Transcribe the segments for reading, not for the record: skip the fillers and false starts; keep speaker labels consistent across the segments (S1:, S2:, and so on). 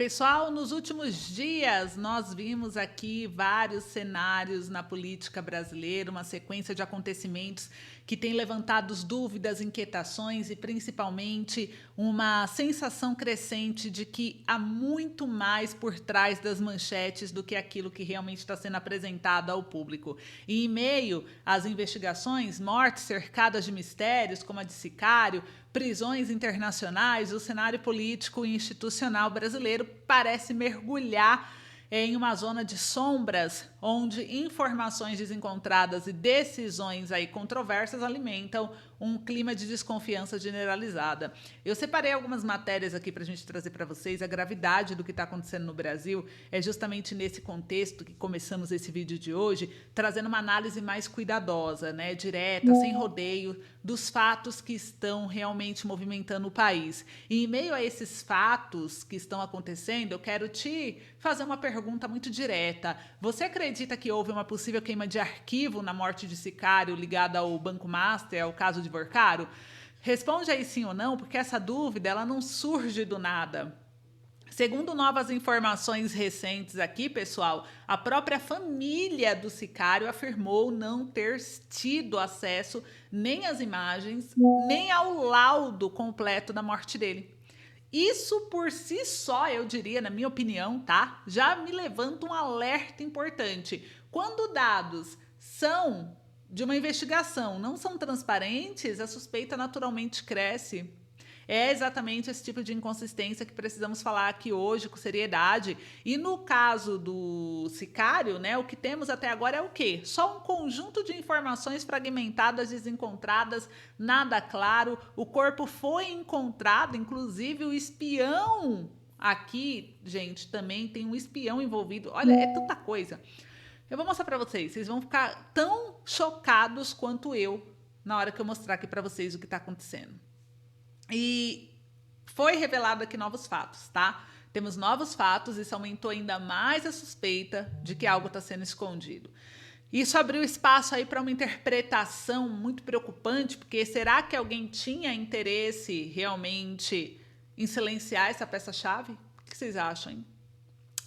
S1: Pessoal, nos últimos dias nós vimos aqui vários cenários na política brasileira, uma sequência de acontecimentos que tem levantado dúvidas, inquietações e principalmente uma sensação crescente de que há muito mais por trás das manchetes do que aquilo que realmente está sendo apresentado ao público. E em meio às investigações, mortes cercadas de mistérios, como a de Sicário, prisões internacionais, o cenário político e institucional brasileiro parece mergulhar em uma zona de sombras, onde informações desencontradas e decisões aí controversas alimentam um clima de desconfiança generalizada. Eu separei algumas matérias aqui para a gente trazer para vocês. A gravidade do que está acontecendo no Brasil é justamente nesse contexto que começamos esse vídeo de hoje, trazendo uma análise mais cuidadosa, né, direta, sem rodeio, dos fatos que estão realmente movimentando o país. E em meio a esses fatos que estão acontecendo, eu quero te fazer uma pergunta muito direta. Você acredita que houve uma possível queima de arquivo na morte de Sicário ligada ao Banco Master, ao caso de Vorcaro? Responde aí sim ou não, porque essa dúvida ela não surge do nada. Segundo novas informações recentes aqui, pessoal, a própria família do Sicário afirmou não ter tido acesso nem às imagens, nem ao laudo completo da morte dele. Isso por si só, eu diria, na minha opinião, tá? Já me levanta um alerta importante. Quando dados são de uma investigação, não são transparentes, a suspeita naturalmente cresce. É exatamente esse tipo de inconsistência que precisamos falar aqui hoje com seriedade. E no caso do Sicário, né, o que temos até agora é o quê? Só um conjunto de informações fragmentadas, desencontradas, nada claro. O corpo foi encontrado, inclusive o espião aqui, gente, também tem um espião envolvido. Olha, é tanta coisa. Eu vou mostrar para vocês vão ficar tão chocados quanto eu na hora que eu mostrar aqui para vocês o que está acontecendo. E foi revelado aqui novos fatos, tá? Temos novos fatos, isso aumentou ainda mais a suspeita de que algo está sendo escondido. Isso abriu espaço aí para uma interpretação muito preocupante, porque será que alguém tinha interesse realmente em silenciar essa peça-chave? O que vocês acham, hein?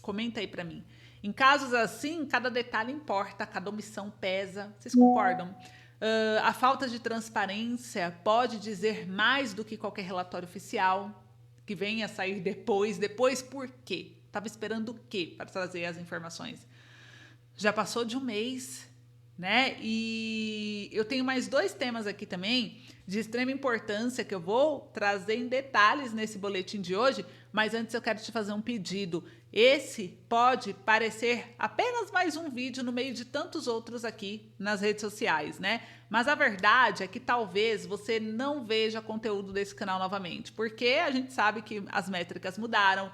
S1: Comenta aí para mim. Em casos assim, cada detalhe importa, cada omissão pesa. Vocês concordam? A falta de transparência pode dizer mais do que qualquer relatório oficial que venha a sair depois. Depois por quê? Estava esperando o quê para trazer as informações? Já passou de um mês, né? E eu tenho mais dois temas aqui também de extrema importância que eu vou trazer em detalhes nesse boletim de hoje, mas antes eu quero te fazer um pedido. Esse pode parecer apenas mais um vídeo no meio de tantos outros aqui nas redes sociais, né? Mas a verdade é que talvez você não veja conteúdo desse canal novamente, porque a gente sabe que as métricas mudaram,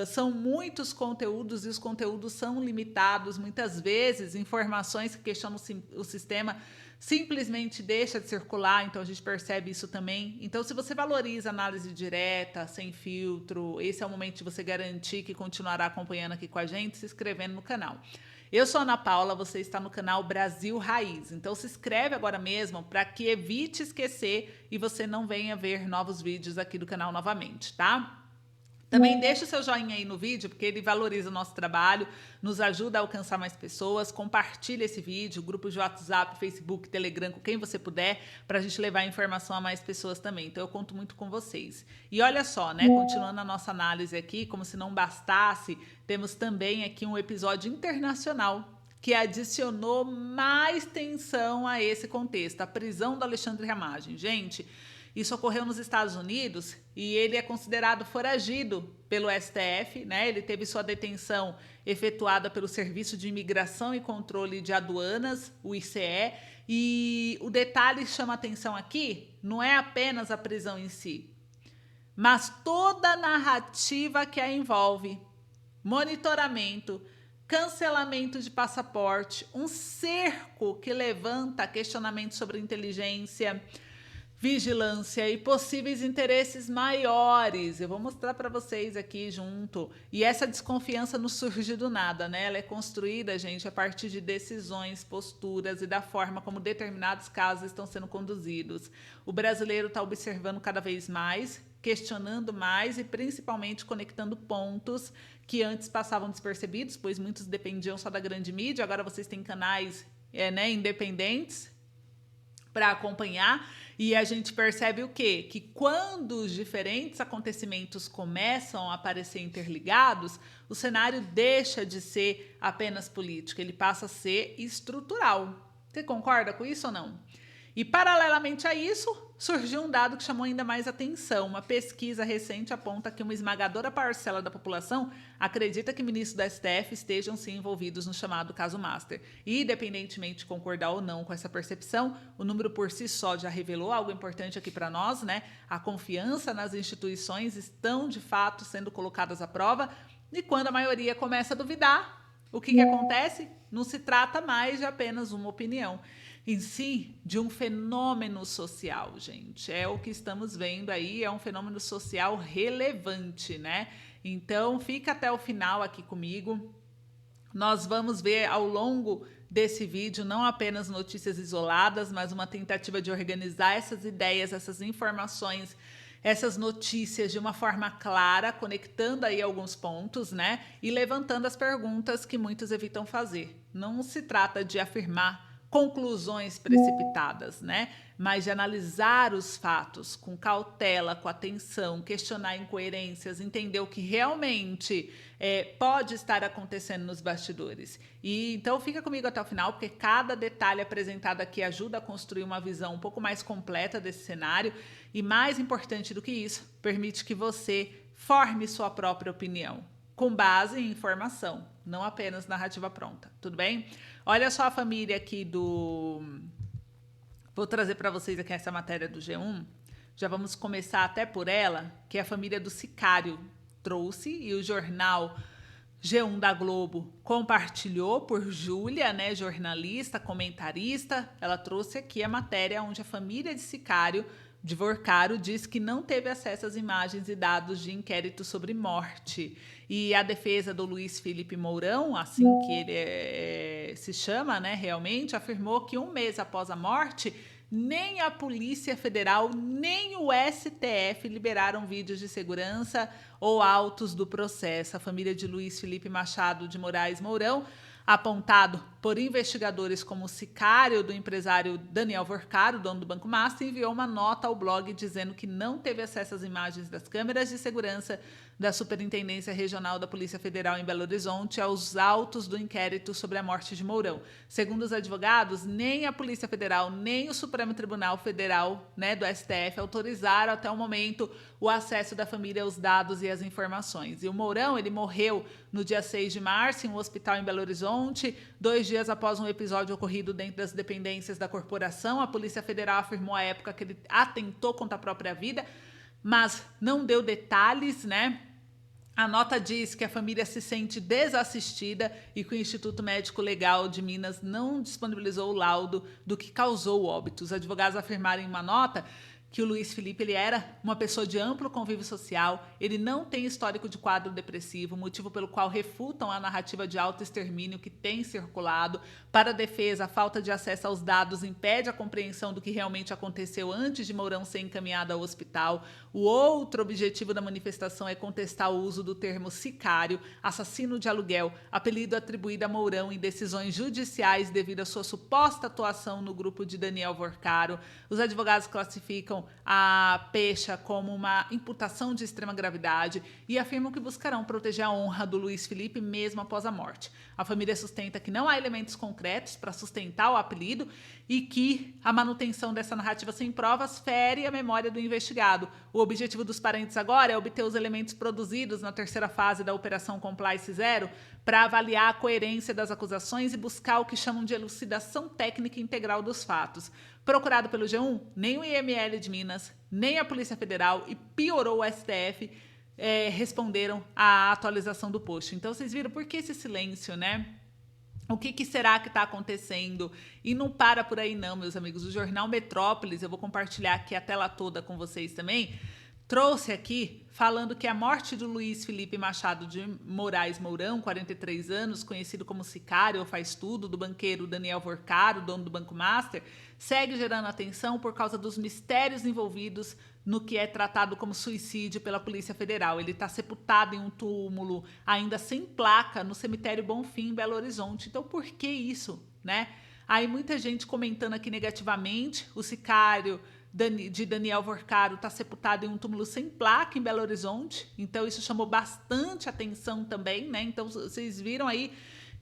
S1: são muitos conteúdos e os conteúdos são limitados. Muitas vezes, informações que questionam o sistema simplesmente deixa de circular, então a gente percebe isso também. Então, se você valoriza análise direta, sem filtro, esse é o momento de você garantir que continuará acompanhando aqui com a gente, se inscrevendo no canal. Eu sou a Ana Paula, você está no canal Brasil Raiz, então se inscreve agora mesmo para que evite esquecer e você não venha ver novos vídeos aqui do canal novamente, tá? Também deixa o seu joinha aí no vídeo, porque ele valoriza o nosso trabalho, nos ajuda a alcançar mais pessoas. Compartilha esse vídeo, grupos de WhatsApp, Facebook, Telegram, com quem você puder, para a gente levar a informação a mais pessoas também. Então eu conto muito com vocês. E olha só, né? Continuando a nossa análise aqui, como se não bastasse, temos também aqui um episódio internacional que adicionou mais tensão a esse contexto, a prisão do Alexandre Ramagem. Gente, isso ocorreu nos Estados Unidos e ele é considerado foragido pelo STF, né? Ele teve sua detenção efetuada pelo Serviço de Imigração e Controle de Aduanas, o ICE, e o detalhe que chama atenção aqui não é apenas a prisão em si, mas toda a narrativa que a envolve: monitoramento, cancelamento de passaporte, um cerco que levanta questionamentos sobre inteligência, vigilância e possíveis interesses maiores. Eu vou mostrar para vocês aqui junto. E essa desconfiança não surge do nada, né? Ela é construída, gente, a partir de decisões, posturas e da forma como determinados casos estão sendo conduzidos. O brasileiro está observando cada vez mais, questionando mais e principalmente conectando pontos que antes passavam despercebidos, pois muitos dependiam só da grande mídia. Agora vocês têm canais independentes para acompanhar, e a gente percebe o quê? Que quando os diferentes acontecimentos começam a aparecer interligados, o cenário deixa de ser apenas político, ele passa a ser estrutural. Você concorda com isso ou não? E, paralelamente a isso, surgiu um dado que chamou ainda mais atenção. Uma pesquisa recente aponta que uma esmagadora parcela da população acredita que ministros do STF estejam sim envolvidos no chamado caso Master. E, independentemente de concordar ou não com essa percepção, o número por si só já revelou algo importante aqui para nós, né? A confiança nas instituições estão, de fato, sendo colocadas à prova. E quando a maioria começa a duvidar, o que acontece? Não se trata mais de apenas uma opinião, em si, de um fenômeno social, gente. É o que estamos vendo aí, é um fenômeno social relevante, né? Então, fica até o final aqui comigo. Nós vamos ver ao longo desse vídeo não apenas notícias isoladas, mas uma tentativa de organizar essas ideias, essas informações, essas notícias de uma forma clara, conectando aí alguns pontos, né? E levantando as perguntas que muitos evitam fazer. Não se trata de afirmar conclusões precipitadas, né? Mas de analisar os fatos com cautela, com atenção, questionar incoerências, entender o que realmente pode estar acontecendo nos bastidores. E então fica comigo até o final, porque cada detalhe apresentado aqui ajuda a construir uma visão um pouco mais completa desse cenário e, mais importante do que isso, permite que você forme sua própria opinião, com base em informação, não apenas narrativa pronta, tudo bem? Olha só a família aqui do... Vou trazer para vocês aqui essa matéria do G1. Já vamos começar até por ela, que é a família do Sicário trouxe, e o jornal G1 da Globo compartilhou por Júlia, né, jornalista, comentarista. Ela trouxe aqui a matéria onde a família de Sicário de Vorcaro diz que não teve acesso às imagens e dados de inquérito sobre morte. E a defesa do Luiz Felipe Mourão, assim que ele se chama, né, realmente, afirmou que um mês após a morte, nem a Polícia Federal, nem o STF liberaram vídeos de segurança ou autos do processo. A família de Luiz Felipe Machado de Moraes Mourão, apontado por investigadores como sicário do empresário Daniel Vorcaro, dono do Banco Master, enviou uma nota ao blog dizendo que não teve acesso às imagens das câmeras de segurança da Superintendência Regional da Polícia Federal em Belo Horizonte aos autos do inquérito sobre a morte de Mourão. Segundo os advogados, nem a Polícia Federal, nem o Supremo Tribunal Federal, né, do STF, autorizaram até o momento o acesso da família aos dados e às informações. E o Mourão, ele morreu no dia 6 de março em um hospital em Belo Horizonte, 2 dias após um episódio ocorrido dentro das dependências da corporação. A Polícia Federal afirmou à época que ele atentou contra a própria vida, mas não deu detalhes, né? A nota diz que a família se sente desassistida e que o Instituto Médico Legal de Minas não disponibilizou o laudo do que causou o óbito. Os advogados afirmaram em uma nota que o Luiz Felipe ele era uma pessoa de amplo convívio social, ele não tem histórico de quadro depressivo, motivo pelo qual refutam a narrativa de autoextermínio que tem circulado. Para a defesa, a falta de acesso aos dados impede a compreensão do que realmente aconteceu antes de Mourão ser encaminhado ao hospital. O outro objetivo da manifestação é contestar o uso do termo sicário, assassino de aluguel, apelido atribuído a Mourão em decisões judiciais devido à sua suposta atuação no grupo de Daniel Vorcaro. Os advogados classificam a pecha como uma imputação de extrema gravidade e afirmam que buscarão proteger a honra do Luiz Felipe mesmo após a morte. A família sustenta que não há elementos concretos para sustentar o apelido e que a manutenção dessa narrativa sem provas fere a memória do investigado. O objetivo dos parentes agora é obter os elementos produzidos na terceira fase da Operação Compliance Zero para avaliar a coerência das acusações e buscar o que chamam de elucidação técnica integral dos fatos. Procurado pelo G1, nem o IML de Minas, nem a Polícia Federal e piorou o STF responderam à atualização do post. Então vocês viram por que esse silêncio, né? O que será que está acontecendo? E não para por aí não, meus amigos. O Jornal Metrópolis, eu vou compartilhar aqui a tela toda com vocês também, trouxe aqui falando que a morte do Luiz Felipe Machado de Moraes Mourão, 43 anos, conhecido como Sicário ou Faz Tudo, do banqueiro Daniel Vorcaro, dono do Banco Master, segue gerando atenção por causa dos mistérios envolvidos no que é tratado como suicídio pela Polícia Federal. Ele está sepultado em um túmulo ainda sem placa no cemitério Bonfim, em Belo Horizonte. Então, por que isso, né? Aí muita gente comentando aqui negativamente, o Sicário de Daniel Vorcaro está sepultado em um túmulo sem placa em Belo Horizonte, então isso chamou bastante atenção também, né? Então vocês viram aí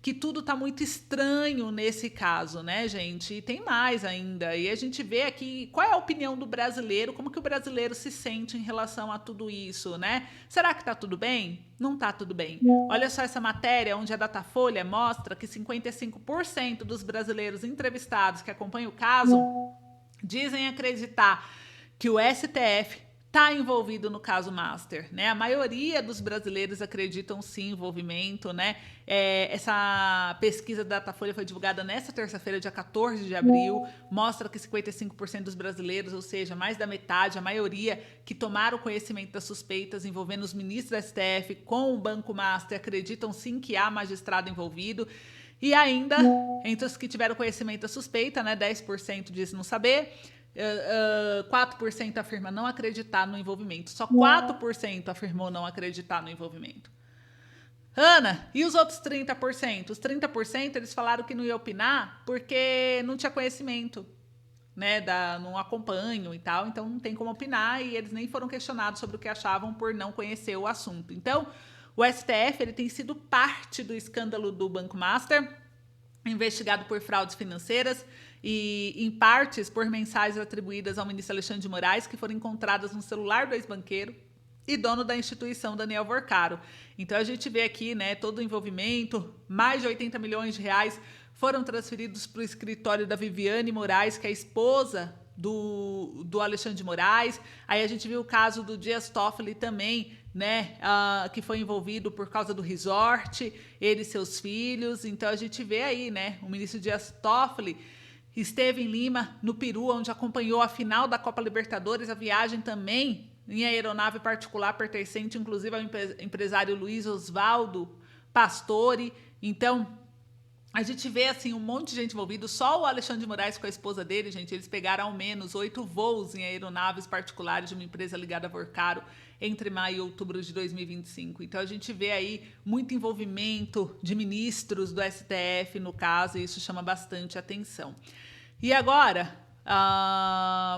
S1: que tudo está muito estranho nesse caso, né, gente? E tem mais ainda. E a gente vê aqui qual é a opinião do brasileiro, como que o brasileiro se sente em relação a tudo isso, né? Será que está tudo bem? Não está tudo bem. Olha só essa matéria onde a Datafolha mostra que 55% dos brasileiros entrevistados que acompanham o caso dizem acreditar que o STF está envolvido no caso Master, né? A maioria dos brasileiros acreditam sim em envolvimento, né? Essa pesquisa da Datafolha foi divulgada nesta terça-feira, dia 14 de abril, mostra que 55% dos brasileiros, ou seja, mais da metade, a maioria que tomaram conhecimento das suspeitas envolvendo os ministros da STF com o Banco Master, acreditam sim que há magistrado envolvido. E ainda, entre os que tiveram conhecimento da suspeita, né, 10% diz não saber, 4% afirma não acreditar no envolvimento. Só 4% afirmou não acreditar no envolvimento. Ana, e os outros 30%? Os 30% eles falaram que não ia opinar porque não tinha conhecimento, né, não acompanham e tal, então não tem como opinar e eles nem foram questionados sobre o que achavam por não conhecer o assunto. Então, o STF ele tem sido parte do escândalo do Banco Master, investigado por fraudes financeiras e, em partes, por mensagens atribuídas ao ministro Alexandre de Moraes, que foram encontradas no celular do ex-banqueiro e dono da instituição, Daniel Vorcaro. Então, a gente vê aqui, né, todo o envolvimento, mais de 80 milhões de reais foram transferidos para o escritório da Viviane Moraes, que é a esposa do Alexandre de Moraes. Aí a gente viu o caso do Dias Toffoli também, né, que foi envolvido por causa do resort, ele e seus filhos. Então a gente vê aí, né, o ministro Dias Toffoli esteve em Lima, no Peru, onde acompanhou a final da Copa Libertadores, a viagem também em aeronave particular pertencente, inclusive, ao empresário Luiz Oswaldo Pastore. Então, a gente vê, assim, um monte de gente envolvido. Só o Alexandre de Moraes com a esposa dele, gente, eles pegaram ao menos 8 voos em aeronaves particulares de uma empresa ligada a Vorcaro entre maio e outubro de 2025. Então, a gente vê aí muito envolvimento de ministros do STF no caso, e isso chama bastante atenção. E agora,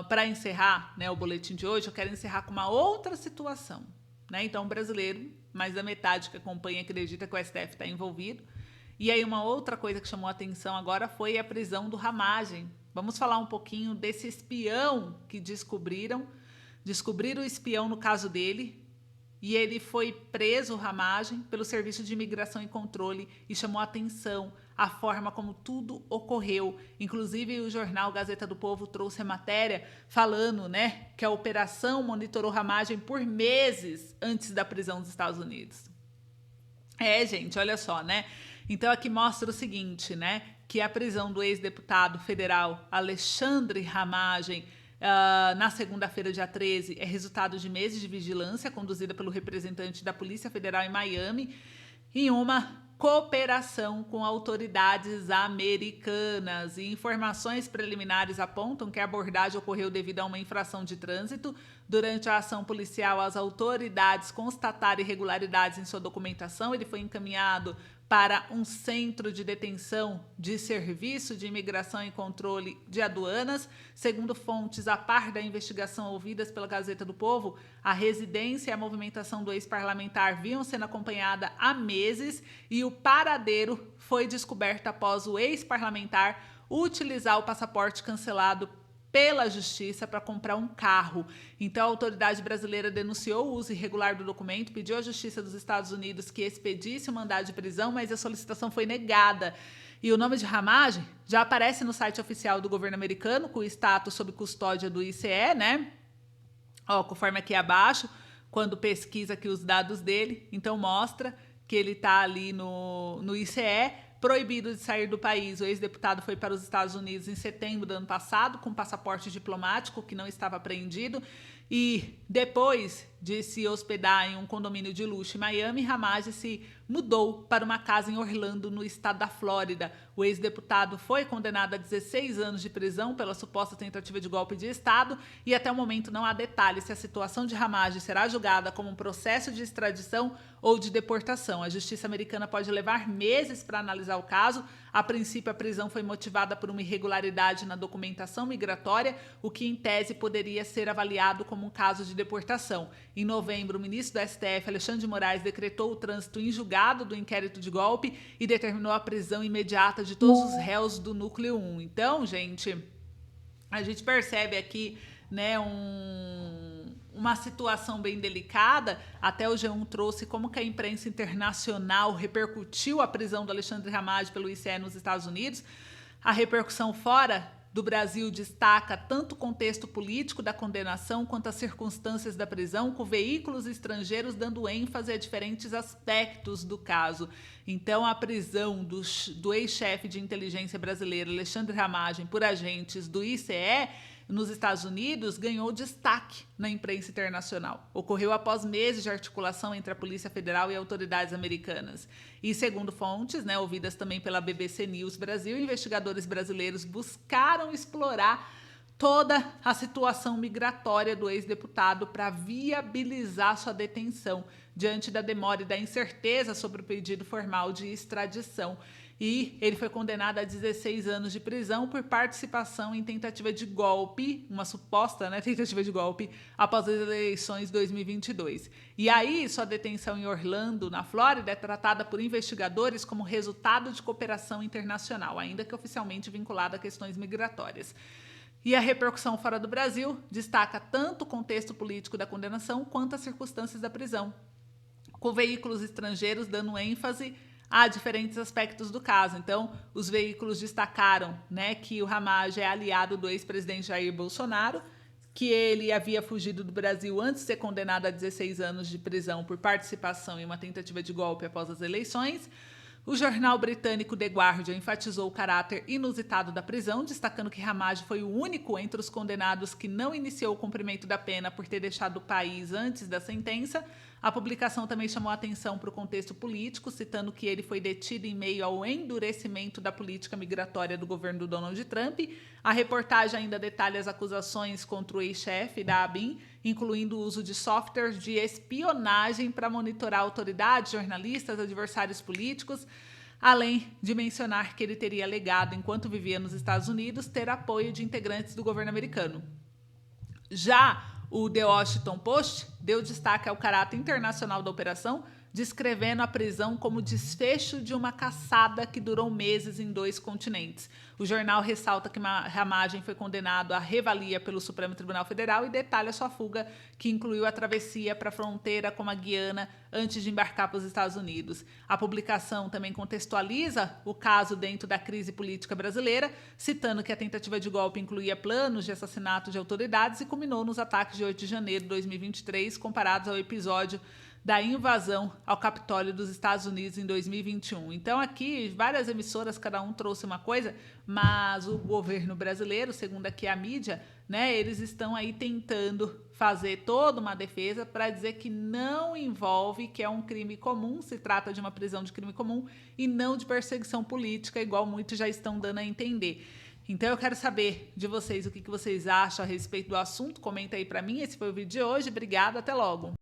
S1: para encerrar, né, o boletim de hoje, eu quero encerrar com uma outra situação, né? Então, o brasileiro, mais da metade que acompanha, acredita que o STF está envolvido. E aí uma outra coisa que chamou a atenção agora foi a prisão do Ramagem. Vamos falar um pouquinho desse espião que descobriram o espião no caso dele, e ele foi preso, o Ramagem, pelo Serviço de Imigração e Controle, e chamou a atenção a forma como tudo ocorreu. Inclusive o jornal Gazeta do Povo trouxe a matéria falando, né, que a operação monitorou Ramagem por meses antes da prisão dos Estados Unidos. Gente, olha só, né? Então aqui mostra o seguinte, né, que a prisão do ex-deputado federal Alexandre Ramagem na segunda-feira, dia 13, é resultado de meses de vigilância conduzida pelo representante da Polícia Federal em Miami, em uma cooperação com autoridades americanas. E informações preliminares apontam que a abordagem ocorreu devido a uma infração de trânsito. Durante a ação policial, as autoridades constataram irregularidades em sua documentação. Ele foi encaminhado para um centro de detenção de Serviço de Imigração e Controle de Aduanas. Segundo fontes a par da investigação ouvidas pela Gazeta do Povo, a residência e a movimentação do ex-parlamentar vinham sendo acompanhada há meses e o paradeiro foi descoberto após o ex-parlamentar utilizar o passaporte cancelado pela justiça para comprar um carro. Então, a autoridade brasileira denunciou o uso irregular do documento, pediu à Justiça dos Estados Unidos que expedisse o mandado de prisão, mas a solicitação foi negada. E o nome de Ramagem já aparece no site oficial do governo americano, com o status sob custódia do ICE, né? Conforme aqui abaixo, quando pesquisa aqui os dados dele, então mostra que ele está ali no ICE, proibido de sair do país. O ex-deputado foi para os Estados Unidos em setembro do ano passado com passaporte diplomático que não estava apreendido e depois de se hospedar em um condomínio de luxo em Miami, Ramagem se mudou para uma casa em Orlando, no estado da Flórida. O ex-deputado foi condenado a 16 anos de prisão pela suposta tentativa de golpe de Estado e até o momento não há detalhes se a situação de Ramagem será julgada como um processo de extradição ou de deportação. A justiça americana pode levar meses para analisar o caso. A princípio, a prisão foi motivada por uma irregularidade na documentação migratória, o que em tese poderia ser avaliado como um caso de deportação. Em novembro, o ministro do STF, Alexandre de Moraes, decretou o trânsito em julgado do inquérito de golpe e determinou a prisão imediata de todos os réus do Núcleo 1. Então, gente, a gente percebe aqui, né, uma situação bem delicada. Até o G1 trouxe como que a imprensa internacional repercutiu a prisão do Alexandre Ramagem pelo ICE nos Estados Unidos. A repercussão fora do Brasil destaca tanto o contexto político da condenação quanto as circunstâncias da prisão, com veículos estrangeiros dando ênfase a diferentes aspectos do caso. Então, a prisão do ex-chefe de inteligência brasileiro, Alexandre Ramagem, por agentes do ICE, nos Estados Unidos, ganhou destaque na imprensa internacional. Ocorreu após meses de articulação entre a Polícia Federal e autoridades americanas. E segundo fontes, né, ouvidas também pela BBC News Brasil, investigadores brasileiros buscaram explorar toda a situação migratória do ex-deputado para viabilizar sua detenção diante da demora e da incerteza sobre o pedido formal de extradição. E ele foi condenado a 16 anos de prisão por participação em tentativa de golpe, uma suposta, né, tentativa de golpe, após as eleições de 2022. E aí, sua detenção em Orlando, na Flórida, é tratada por investigadores como resultado de cooperação internacional, ainda que oficialmente vinculada a questões migratórias. E a repercussão fora do Brasil destaca tanto o contexto político da condenação quanto as circunstâncias da prisão, com veículos estrangeiros dando ênfase a diferentes aspectos do caso. Então, os veículos destacaram, né, que o Ramagem é aliado do ex-presidente Jair Bolsonaro, que ele havia fugido do Brasil antes de ser condenado a 16 anos de prisão por participação em uma tentativa de golpe após as eleições. O jornal britânico The Guardian enfatizou o caráter inusitado da prisão, destacando que Ramagem foi o único entre os condenados que não iniciou o cumprimento da pena por ter deixado o país antes da sentença. A publicação também chamou a atenção para o contexto político, citando que ele foi detido em meio ao endurecimento da política migratória do governo do Donald Trump. A reportagem ainda detalha as acusações contra o ex-chefe da ABIN, incluindo o uso de softwares de espionagem para monitorar autoridades, jornalistas, adversários políticos, além de mencionar que ele teria alegado, enquanto vivia nos Estados Unidos, ter apoio de integrantes do governo americano. Já o The Washington Post deu destaque ao caráter internacional da operação, descrevendo a prisão como desfecho de uma caçada que durou meses em 2 continentes. O jornal ressalta que Ramagem foi condenado à revalia pelo Supremo Tribunal Federal e detalha sua fuga, que incluiu a travessia para a fronteira com a Guiana antes de embarcar para os Estados Unidos. A publicação também contextualiza o caso dentro da crise política brasileira, citando que a tentativa de golpe incluía planos de assassinato de autoridades e culminou nos ataques de 8 de janeiro de 2023, comparados ao episódio da invasão ao Capitólio dos Estados Unidos em 2021. Então aqui várias emissoras, cada um trouxe uma coisa, mas o governo brasileiro, segundo aqui a mídia, né, eles estão aí tentando fazer toda uma defesa para dizer que não envolve, que é um crime comum, se trata de uma prisão de crime comum e não de perseguição política, igual muitos já estão dando a entender. Então eu quero saber de vocês o que vocês acham a respeito do assunto, comenta aí para mim. Esse foi o vídeo de hoje, obrigada, até logo.